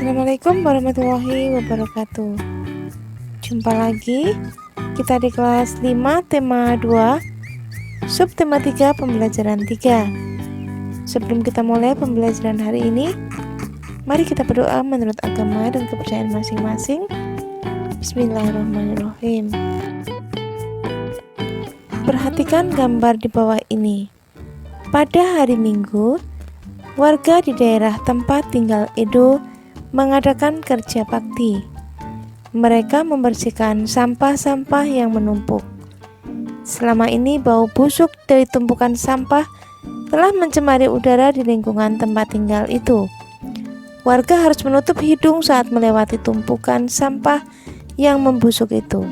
Assalamualaikum warahmatullahi wabarakatuh. Jumpa lagi kita di kelas 5 tema 2 subtema 3 pembelajaran 3. Sebelum kita mulai pembelajaran hari ini, mari kita berdoa menurut agama dan kepercayaan masing-masing. Bismillahirrahmanirrahim. Perhatikan gambar di bawah ini. Pada hari Minggu, warga di daerah tempat tinggal Edo mengadakan kerja bakti. Mereka membersihkan sampah-sampah yang menumpuk. Selama ini bau busuk dari tumpukan sampah telah mencemari udara di lingkungan tempat tinggal itu. Warga harus menutup hidung saat melewati tumpukan sampah yang membusuk itu.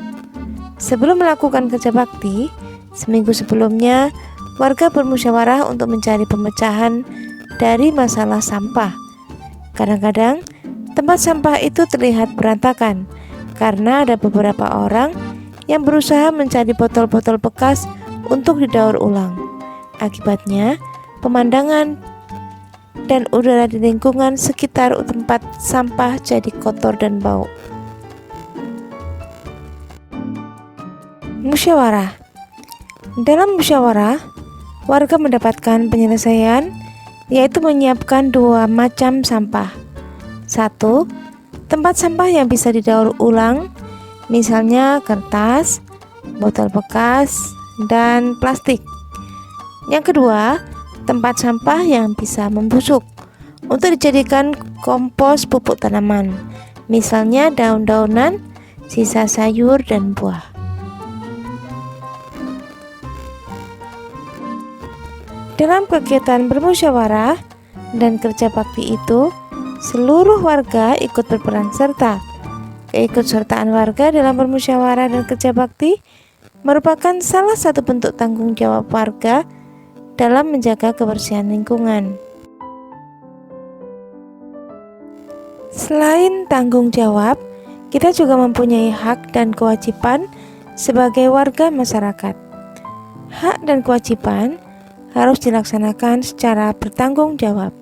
Sebelum melakukan kerja bakti, seminggu sebelumnya warga bermusyawarah untuk mencari pemecahan dari masalah sampah. Kadang-kadang tempat sampah itu terlihat berantakan karena ada beberapa orang yang berusaha mencari botol-botol bekas untuk didaur ulang. Akibatnya, pemandangan dan udara di lingkungan sekitar tempat sampah jadi kotor dan bau. Musyawarah. Dalam musyawarah, warga mendapatkan penyelesaian, yaitu menyiapkan dua macam sampah. 1. Tempat sampah yang bisa didaur ulang, misalnya kertas, botol bekas, dan plastik. Yang kedua, tempat sampah yang bisa membusuk untuk dijadikan kompos pupuk tanaman, misalnya daun-daunan, sisa sayur, dan buah. Dalam kegiatan bermusyawarah dan kerja bakti itu, seluruh warga ikut berperan serta. Keikutsertaan warga dalam bermusyawarah dan kerja bakti merupakan salah satu bentuk tanggung jawab warga dalam menjaga kebersihan lingkungan. Selain tanggung jawab, kita juga mempunyai hak dan kewajiban sebagai warga masyarakat. Hak dan kewajiban harus dilaksanakan secara bertanggung jawab.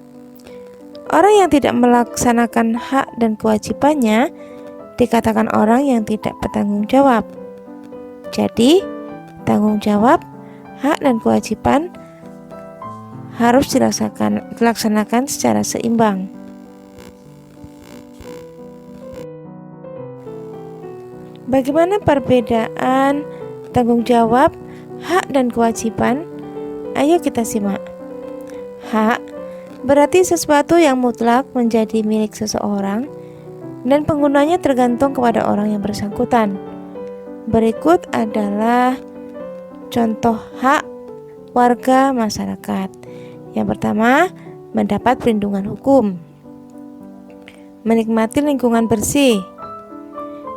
Orang yang tidak melaksanakan hak dan kewajibannya dikatakan orang yang tidak bertanggung jawab. Jadi, tanggung jawab, hak dan kewajiban harus dilaksanakan secara seimbang. Bagaimana perbedaan tanggung jawab, hak dan kewajiban? Ayo kita simak. Hak berarti sesuatu yang mutlak menjadi milik seseorang dan penggunanya tergantung kepada orang yang bersangkutan. Berikut adalah contoh hak warga masyarakat. Yang pertama, mendapat perlindungan hukum, menikmati lingkungan bersih,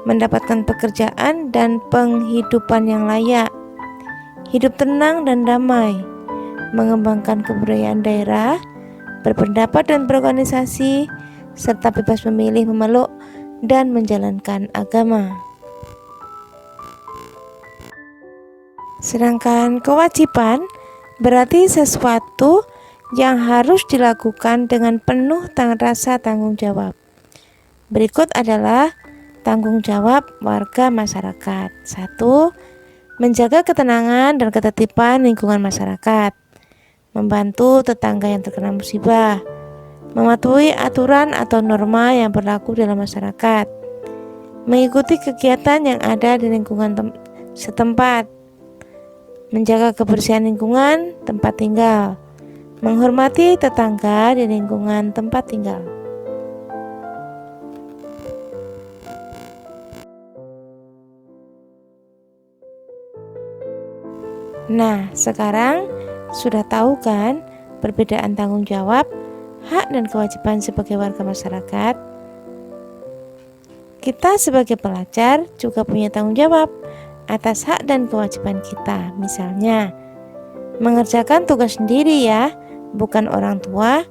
mendapatkan pekerjaan dan penghidupan yang layak, hidup tenang dan damai, mengembangkan kebudayaan daerah, berpendapat dan berorganisasi, serta bebas memilih, memeluk, dan menjalankan agama. Sedangkan kewajiban berarti sesuatu yang harus dilakukan dengan penuh rasa tanggung jawab. Berikut adalah tanggung jawab warga masyarakat. 1. Menjaga ketenangan dan ketertiban lingkungan masyarakat, membantu tetangga yang terkena musibah, mematuhi aturan atau norma yang berlaku dalam masyarakat, mengikuti kegiatan yang ada di lingkungan setempat, menjaga kebersihan lingkungan tempat tinggal, menghormati tetangga di lingkungan tempat tinggal. Nah, sekarang sudah tahu kan perbedaan tanggung jawab, hak dan kewajiban sebagai warga masyarakat? Kita sebagai pelajar juga punya tanggung jawab atas hak dan kewajiban kita. Misalnya, mengerjakan tugas sendiri ya, bukan orang tua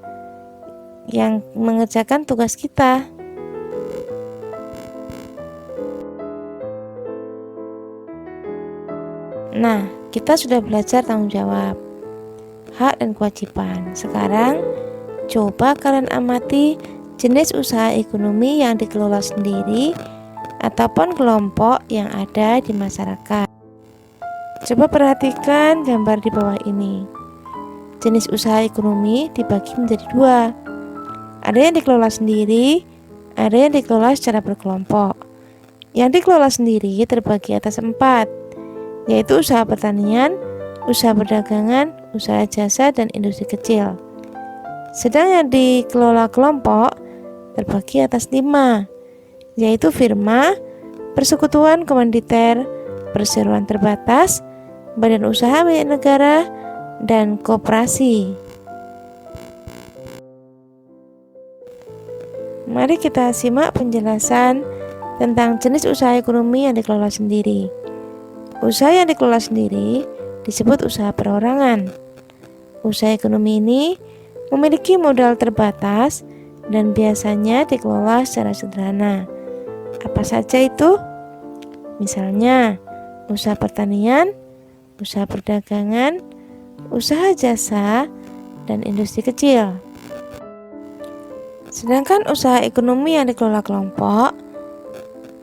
yang mengerjakan tugas kita. Nah, kita sudah belajar tanggung jawab, hak dan kewajiban. Sekarang coba kalian amati jenis usaha ekonomi yang dikelola sendiri ataupun kelompok yang ada di masyarakat. Coba perhatikan gambar di bawah ini. Jenis usaha ekonomi dibagi menjadi dua. Ada yang dikelola sendiri, ada yang dikelola secara berkelompok. Yang dikelola sendiri terbagi atas 4, yaitu usaha pertanian, usaha perdagangan, usaha jasa, dan industri kecil. Sedang yang dikelola kelompok terbagi atas 5, yaitu firma, persekutuan komanditer, perseroan terbatas, badan usaha milik negara, dan koperasi. Mari kita simak penjelasan tentang jenis usaha ekonomi yang dikelola sendiri. Usaha yang dikelola sendiri disebut usaha perorangan. Usaha ekonomi ini memiliki modal terbatas dan biasanya dikelola secara sederhana. Apa saja itu? Misalnya, usaha pertanian, usaha perdagangan, usaha jasa, dan industri kecil. Sedangkan usaha ekonomi yang dikelola kelompok,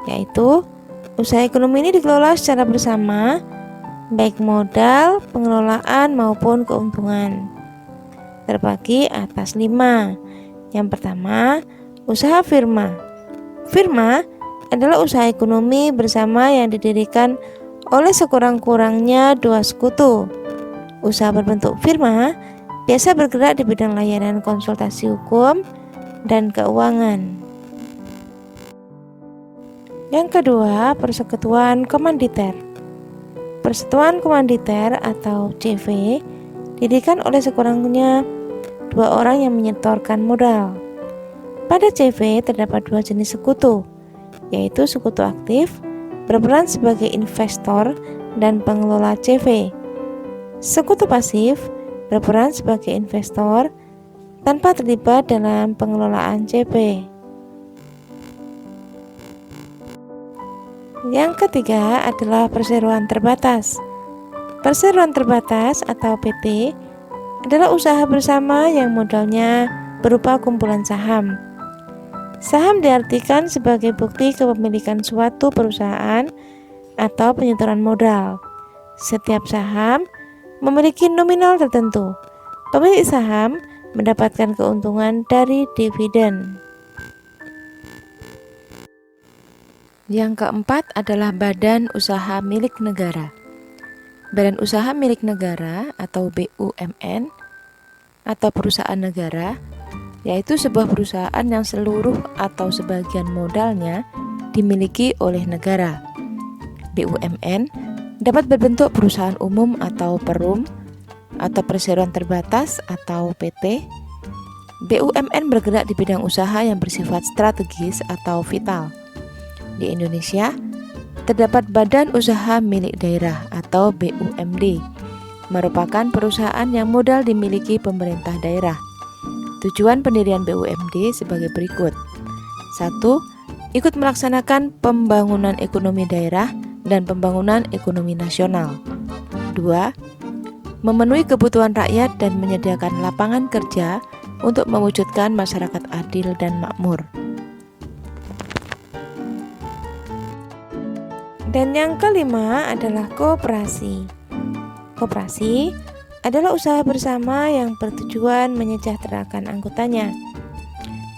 yaitu usaha ekonomi ini dikelola secara bersama, baik modal, pengelolaan, maupun keuntungan. Terbagi atas 5. Yang pertama, usaha firma. Firma adalah usaha ekonomi bersama yang didirikan oleh sekurang-kurangnya 2 sekutu. Usaha berbentuk firma biasa bergerak di bidang layanan konsultasi hukum dan keuangan. Yang kedua, persekutuan komanditer. Persekutuan komanditer atau CV didirikan oleh sekurangnya 2 orang yang menyetorkan modal. Pada CV terdapat 2 jenis sekutu, yaitu sekutu aktif berperan sebagai investor dan pengelola CV. Sekutu pasif berperan sebagai investor tanpa terlibat dalam pengelolaan CV. Yang ketiga adalah perseroan terbatas. Perseroan terbatas atau PT adalah usaha bersama yang modalnya berupa kumpulan saham. Saham diartikan sebagai bukti kepemilikan suatu perusahaan atau penyetoran modal. Setiap saham memiliki nominal tertentu. Pemilik saham mendapatkan keuntungan dari dividen. Yang keempat adalah badan usaha milik negara. Badan usaha milik negara atau BUMN atau perusahaan negara, yaitu sebuah perusahaan yang seluruh atau sebagian modalnya dimiliki oleh negara. BUMN dapat berbentuk perusahaan umum atau perum, atau perseroan terbatas atau PT. BUMN bergerak di bidang usaha yang bersifat strategis atau vital. Di Indonesia, terdapat Badan Usaha Milik Daerah atau BUMD, merupakan perusahaan yang modal dimiliki pemerintah daerah. Tujuan pendirian BUMD sebagai berikut. 1. Ikut melaksanakan pembangunan ekonomi daerah dan pembangunan ekonomi nasional. 2. Memenuhi kebutuhan rakyat dan menyediakan lapangan kerja untuk mewujudkan masyarakat adil dan makmur. Dan yang kelima adalah koperasi. Koperasi adalah usaha bersama yang bertujuan menyejahterakan anggotanya.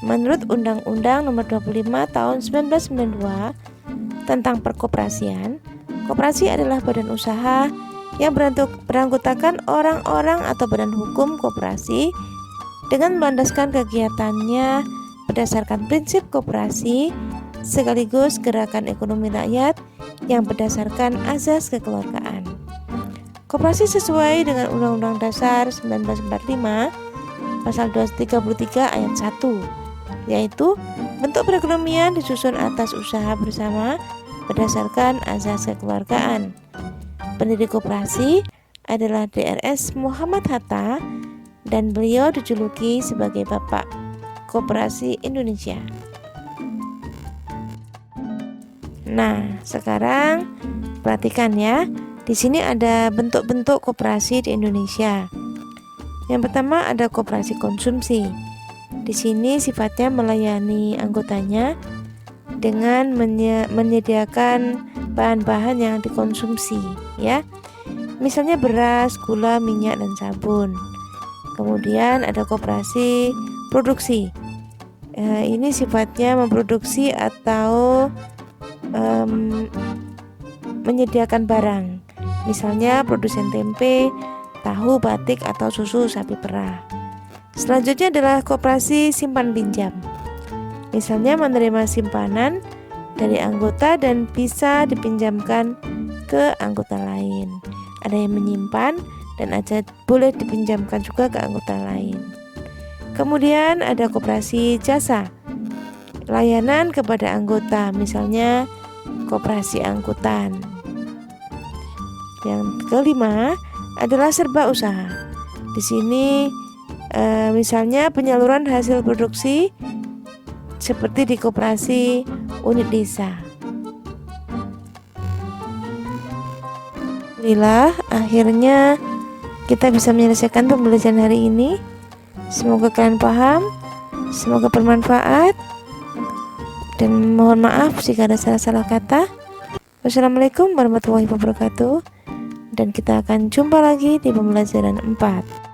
Menurut Undang-Undang Nomor 25 Tahun 1992 tentang perkoperasian, koperasi adalah badan usaha yang beranggotakan orang-orang atau badan hukum koperasi dengan melandaskan kegiatannya berdasarkan prinsip koperasi sekaligus gerakan ekonomi rakyat yang berdasarkan azas kekeluargaan. Koperasi sesuai dengan Undang-Undang Dasar 1945 Pasal 233 Ayat 1, yaitu bentuk perekonomian disusun atas usaha bersama berdasarkan azas kekeluargaan. Pendiri koperasi adalah DRS Muhammad Hatta dan beliau dijuluki sebagai Bapak Koperasi Indonesia. Nah, sekarang perhatikan ya. Di sini ada bentuk-bentuk koperasi di Indonesia. Yang pertama ada koperasi konsumsi. Di Di sini sifatnya melayani anggotanya dengan menyediakan bahan-bahan yang dikonsumsi, ya. Misalnya beras, gula, minyak, dan sabun. Kemudian ada koperasi produksi. Ini sifatnya memproduksi atau menyediakan barang. Misalnya produsen tempe, tahu, batik, atau susu sapi perah. Selanjutnya adalah koperasi simpan pinjam. Misalnya menerima simpanan dari anggota dan bisa dipinjamkan ke anggota lain. Ada yang menyimpan dan boleh dipinjamkan juga ke anggota lain. Kemudian ada koperasi jasa, layanan kepada anggota, misalnya koperasi angkutan. Yang kelima adalah serba usaha. Di sini misalnya penyaluran hasil produksi seperti di koperasi unit desa. Alhamdulillah, akhirnya kita bisa menyelesaikan pembelajaran hari ini. Semoga kalian paham, semoga bermanfaat, dan mohon maaf jika ada salah-salah kata. Wassalamualaikum warahmatullahi wabarakatuh, dan kita akan jumpa lagi di pembelajaran 4.